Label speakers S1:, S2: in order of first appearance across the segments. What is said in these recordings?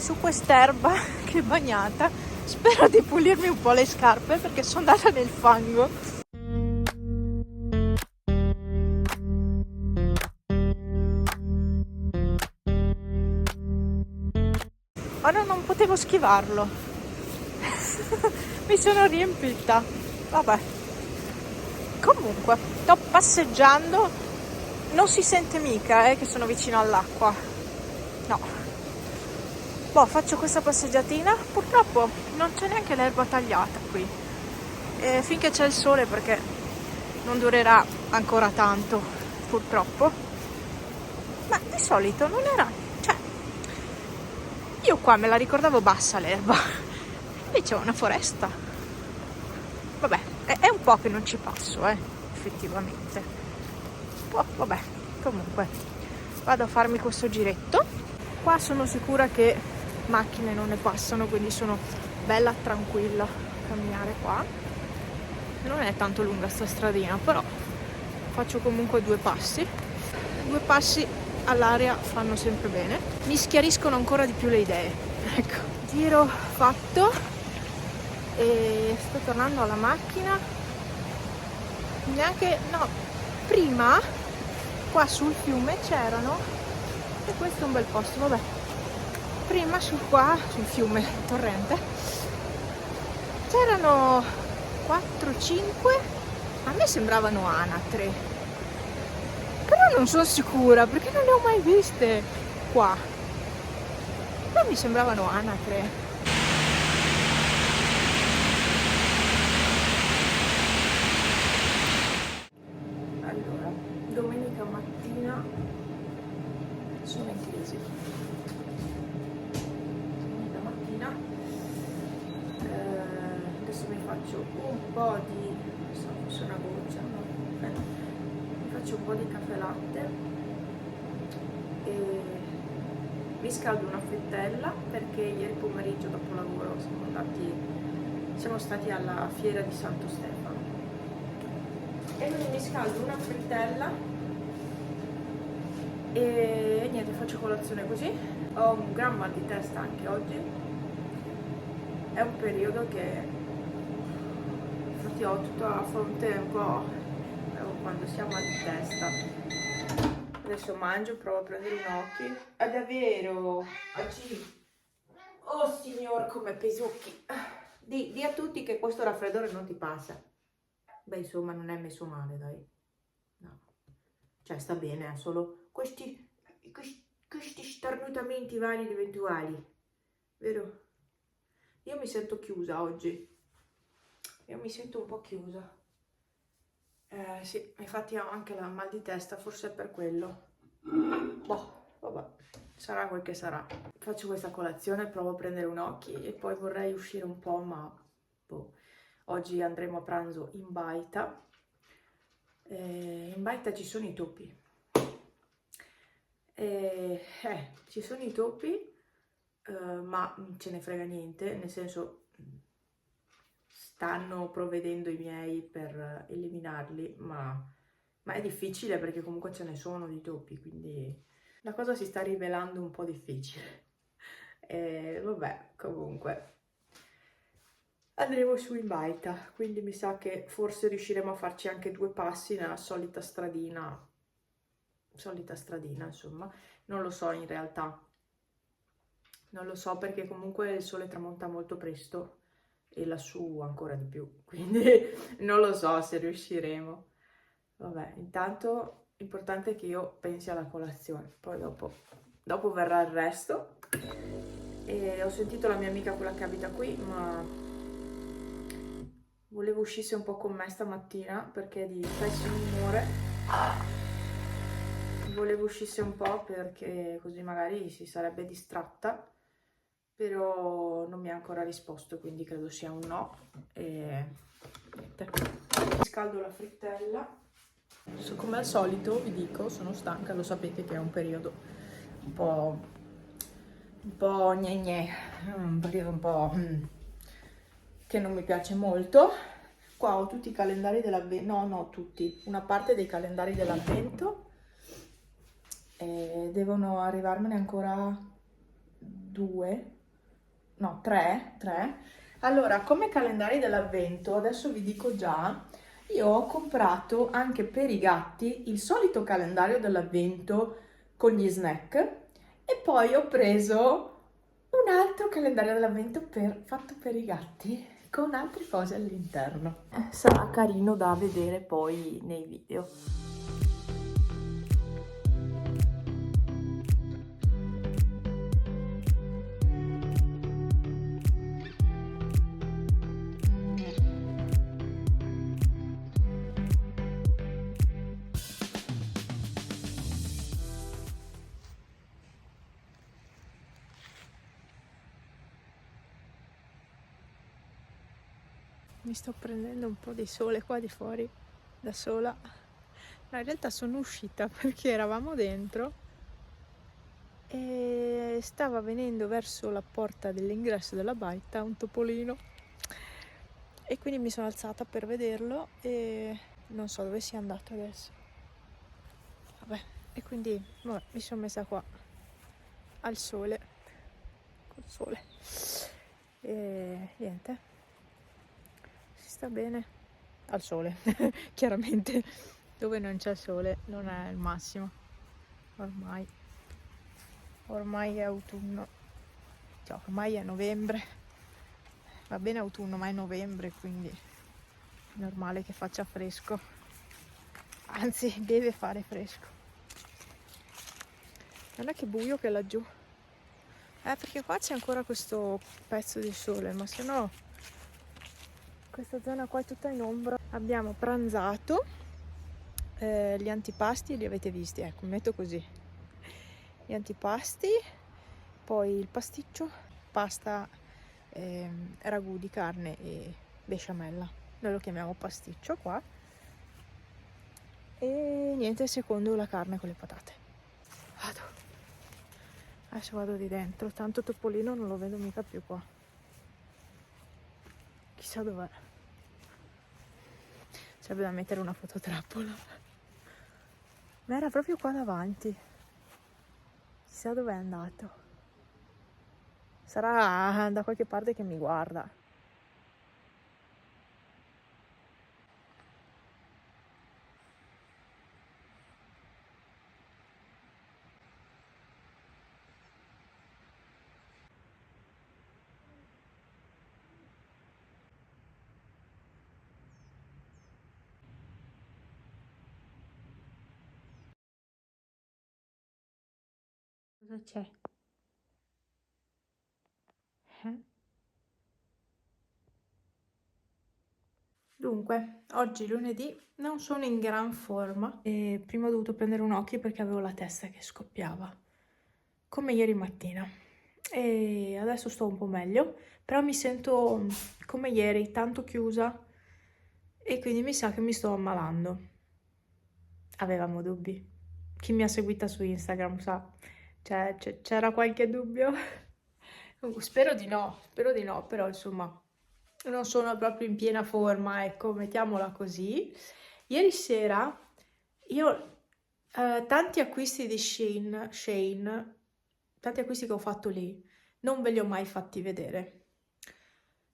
S1: su quest'erba che è bagnata. Spero di pulirmi un po' le scarpe perché sono andata nel fango. Ora non potevo schivarlo. Mi sono riempita. Vabbè. Comunque, sto passeggiando. Non si sente mica che sono vicino all'acqua. No. Boh, faccio questa passeggiatina. Purtroppo non c'è neanche l'erba tagliata qui. Finché c'è il sole, perché non durerà ancora tanto, purtroppo. Ma di solito non era... Cioè, io qua me la ricordavo bassa l'erba. Invece è una foresta. Vabbè, è un po' che non ci passo, effettivamente. Oh, vabbè, comunque, vado a farmi questo giretto. Qua sono sicura che macchine non ne passano, quindi sono bella tranquilla a camminare qua. Non è tanto lunga sta stradina, però faccio comunque 2 passi. 2 passi all'aria fanno sempre bene. Mi schiariscono ancora di più le idee. Ecco, giro fatto e sto tornando alla macchina. Neanche, no, prima qua sul fiume c'erano, e questo è un bel posto, vabbè. Prima sul fiume, torrente, c'erano 4-5, a me sembravano anatre, però non sono sicura perché non le ho mai viste qua, però mi sembravano anatre. Allora, domenica mattina sono in crisi. Domenica mattina adesso mi faccio un po' di, se fosse una goccia, no? Mi faccio un po' di caffè latte e mi scaldo una frittella, perché ieri pomeriggio dopo lavoro siamo stati alla fiera di Santo Stefano, e quindi mi scaldo una frittella e niente, faccio colazione così. Ho un gran mal di testa anche oggi, è un periodo che infatti ho tutta la fronte un po' quando si ha mal di testa. Adesso mangio, provo a prendere un occhio. È davvero oggi, oh signor, come pesucchi. Di a tutti che questo raffreddore non ti passa. Beh, insomma, non è messo male, dai. No. Cioè, sta bene, solo questi starnutamenti vari ed eventuali. Vero? Io mi sento chiusa oggi. Io mi sento un po' chiusa. Sì, infatti ho anche la mal di testa, forse è per quello. Boh, vabbè, sarà quel che sarà. Faccio questa colazione, provo a prendere un occhio e poi vorrei uscire un po', ma boh. Oggi andremo a pranzo in baita. In baita ci sono i topi. Ci sono i topi, ma non ce ne frega niente, nel senso stanno provvedendo i miei per eliminarli, ma è difficile perché comunque ce ne sono di topi, quindi la cosa si sta rivelando un po' difficile. Vabbè, comunque andremo su in baita, quindi mi sa che forse riusciremo a farci anche 2 passi nella solita stradina, insomma. Non lo so in realtà, non lo so, perché comunque il sole tramonta molto presto e lassù ancora di più, quindi non lo so se riusciremo. Vabbè, intanto l'importante è che io pensi alla colazione, poi dopo verrà il resto. E ho sentito la mia amica, quella che abita qui, ma volevo uscisse un po' con me stamattina perché è di pessimo umore. Volevo uscisse un po' perché così magari si sarebbe distratta, però non mi ha ancora risposto, quindi credo sia un no. E niente. Scaldo la frittella. Come al solito vi dico, sono stanca, lo sapete che è un periodo un po' gne, un periodo un po' che non mi piace molto. Qua ho tutti i calendari dell'avvento, no, tutti, una parte dei calendari dell'avvento, e devono arrivarmene ancora 2, no, 3. Allora, come calendari dell'avvento, adesso vi dico già, io ho comprato anche per i gatti il solito calendario dell'avvento con gli snack e poi ho preso un altro calendario dell'avvento fatto per i gatti con altre cose all'interno. Sarà carino da vedere poi nei video. Mi sto prendendo un po' di sole qua di fuori da sola. No, in realtà sono uscita perché eravamo dentro e stava venendo verso la porta dell'ingresso della baita un topolino e quindi mi sono alzata per vederlo e non so dove sia andato adesso. Vabbè, e quindi vabbè, mi sono messa qua al sole, col sole e niente. Sta bene al sole chiaramente dove non c'è sole non è il massimo, ormai è autunno, cioè, ormai è novembre, va bene autunno ma è novembre, quindi è normale che faccia fresco, anzi deve fare fresco. Non è che buio che laggiù, perché qua c'è ancora questo pezzo di sole, ma se no questa zona qua è tutta in ombra. Abbiamo pranzato, gli antipasti li avete visti, ecco, metto così, gli antipasti, poi il pasticcio, pasta, ragù di carne e besciamella, noi lo chiamiamo pasticcio qua, e niente, secondo la carne con le patate. Adesso vado di dentro, tanto topolino non lo vedo mica più qua, chissà dov'è. Sarebbe da mettere una fototrappola, ma era proprio qua davanti, chissà dov'è andato, sarà da qualche parte che mi guarda. Cosa c'è? Dunque, oggi lunedì non sono in gran forma e prima ho dovuto prendere un occhio perché avevo la testa che scoppiava, come ieri mattina. E adesso sto un po' meglio, però mi sento come ieri, tanto chiusa e quindi mi sa che mi sto ammalando. Avevamo dubbi. Chi mi ha seguita su Instagram sa, c'era qualche dubbio? Spero di no, però insomma non sono proprio in piena forma, ecco, mettiamola così. Ieri sera io tanti acquisti di Shein, tanti acquisti che ho fatto lì, non ve li ho mai fatti vedere.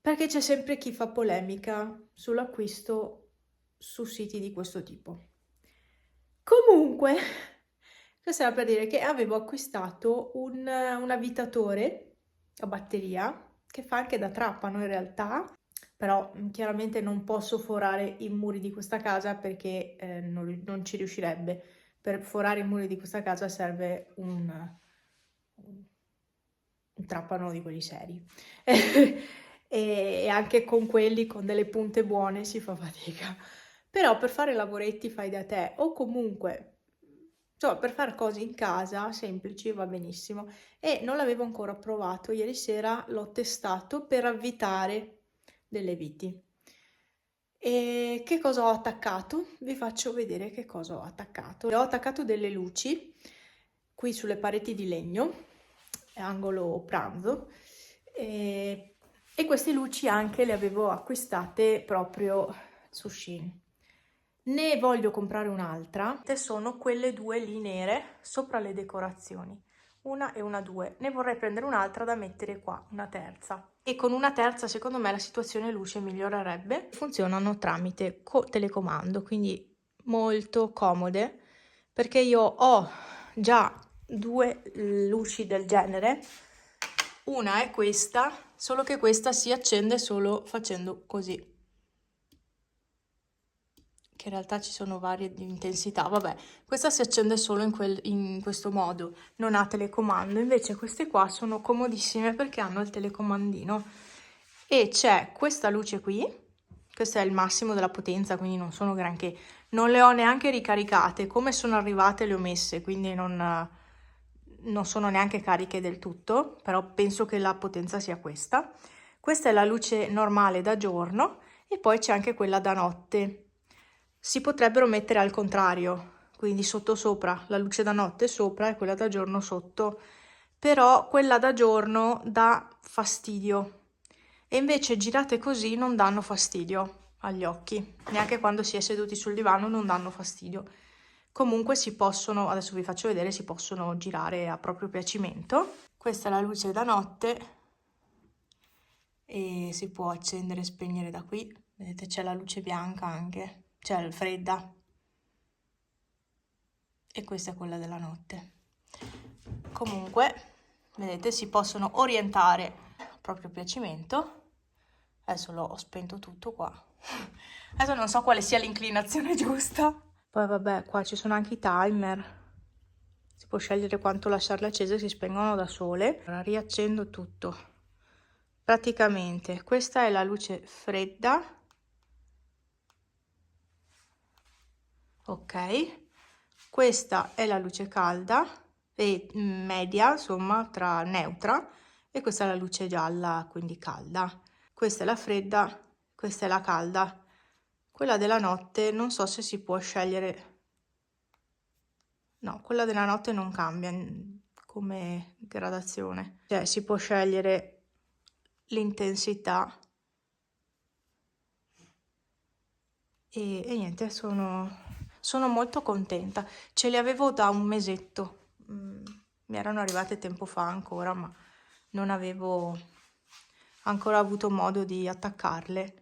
S1: Perché c'è sempre chi fa polemica sull'acquisto su siti di questo tipo. Comunque, questo era per dire che avevo acquistato un abitatore a batteria che fa anche da trapano in realtà, però chiaramente non posso forare i muri di questa casa perché non ci riuscirebbe. Per forare i muri di questa casa serve un trapano di quelli seri e anche con quelli con delle punte buone si fa fatica. Però per fare lavoretti fai da te o comunque insomma, per fare cose in casa semplici va benissimo e non l'avevo ancora provato. Ieri sera l'ho testato per avvitare delle viti. E che cosa ho attaccato? Vi faccio vedere che cosa ho attaccato. Ho attaccato delle luci qui sulle pareti di legno, angolo pranzo, e queste luci anche le avevo acquistate proprio su Shein. Ne voglio comprare un'altra, sono quelle due lì nere sopra le decorazioni. una e una 2. Ne vorrei prendere un'altra da mettere qua, una terza. E con una terza secondo me la situazione luce migliorerebbe. Funzionano tramite telecomando, quindi molto comode, perché io ho già due luci del genere. Una è questa, solo che questa si accende solo facendo così, che in realtà ci sono varie di intensità. Vabbè, questa si accende solo in questo modo, non ha telecomando. Invece queste qua sono comodissime perché hanno il telecomandino. E c'è questa luce qui, questo è il massimo della potenza, quindi non sono granché. Non le ho neanche ricaricate, come sono arrivate le ho messe, quindi non sono neanche cariche del tutto, però penso che la potenza sia questa. Questa è la luce normale da giorno e poi c'è anche quella da notte. Si potrebbero mettere al contrario, quindi sotto sopra, la luce da notte sopra e quella da giorno sotto, però quella da giorno dà fastidio e invece girate così non danno fastidio agli occhi, neanche quando si è seduti sul divano non danno fastidio. Comunque si possono, adesso vi faccio vedere, si possono girare a proprio piacimento. Questa è la luce da notte e si può accendere e spegnere da qui. Vedete, c'è la luce bianca anche, c'è fredda. E questa è quella della notte. Comunque, vedete, si possono orientare a proprio piacimento. Adesso ho spento tutto qua. Adesso non so quale sia l'inclinazione giusta. Poi vabbè, qua ci sono anche i timer. Si può scegliere quanto lasciarle accese, si spengono da sole. Ora riaccendo tutto. Praticamente questa è la luce fredda. Ok. Questa è la luce calda e media, insomma, tra neutra, e questa è la luce gialla, quindi calda. Questa è la fredda, questa è la calda. Quella della notte non so se si può scegliere. No, quella della notte non cambia come gradazione. Cioè si può scegliere l'intensità. E niente, sono molto contenta. Ce le avevo da un mesetto. Mi erano arrivate tempo fa ancora, ma non avevo ancora avuto modo di attaccarle.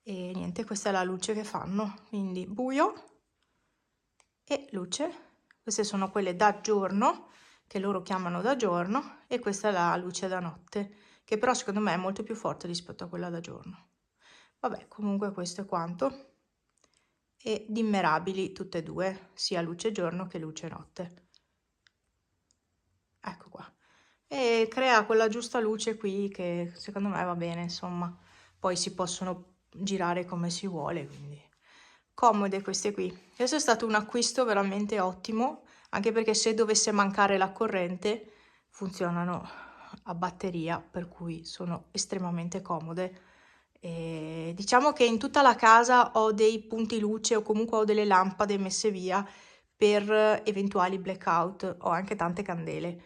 S1: E niente, questa è la luce che fanno, quindi buio e luce. Queste sono quelle da giorno, che loro chiamano da giorno, e questa è la luce da notte, che però secondo me è molto più forte rispetto a quella da giorno. Vabbè, comunque questo è quanto. E dimmerabili tutte e due, sia luce giorno che luce notte. Ecco qua. E crea quella giusta luce qui che secondo me va bene, insomma. Poi si possono girare come si vuole, quindi comode queste qui. Questo è stato un acquisto veramente ottimo, anche perché se dovesse mancare la corrente funzionano a batteria, per cui sono estremamente comode. E diciamo che in tutta la casa ho dei punti luce o comunque ho delle lampade messe via per eventuali blackout, ho anche tante candele,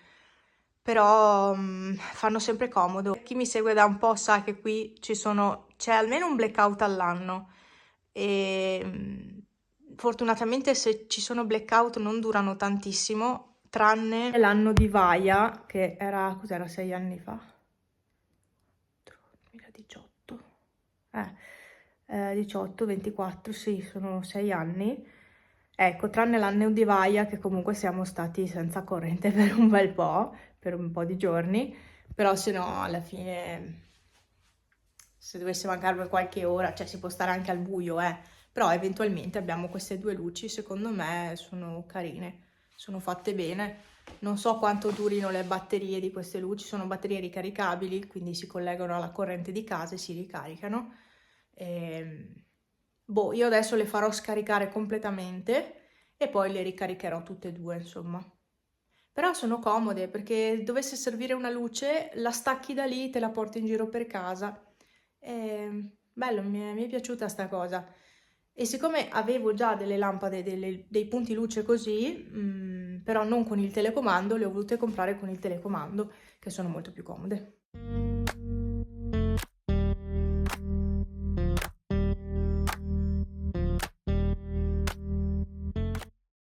S1: però fanno sempre comodo. Chi mi segue da un po' sa che qui c'è almeno un blackout all'anno e fortunatamente se ci sono blackout non durano tantissimo, tranne l'anno di Vaia, che era, cos'era, 6 anni fa? 2018. 18, 24, sì, sono 6 anni. Ecco, tranne l'anno di Vaia, che comunque siamo stati senza corrente per un bel po', per un po' di giorni, però se no alla fine, se dovesse mancare per qualche ora, cioè si può stare anche al buio, però eventualmente abbiamo queste due luci, secondo me sono carine, sono fatte bene. Non so quanto durino le batterie di queste luci, sono batterie ricaricabili, quindi si collegano alla corrente di casa e si ricaricano. Boh, io adesso le farò scaricare completamente e poi le ricaricherò tutte e due, insomma. Però sono comode perché dovesse servire una luce, la stacchi da lì, te la porti in giro per casa. Bello, mi è piaciuta sta cosa. E siccome avevo già delle lampade, dei punti luce così, però non con il telecomando, le ho volute comprare con il telecomando, che sono molto più comode.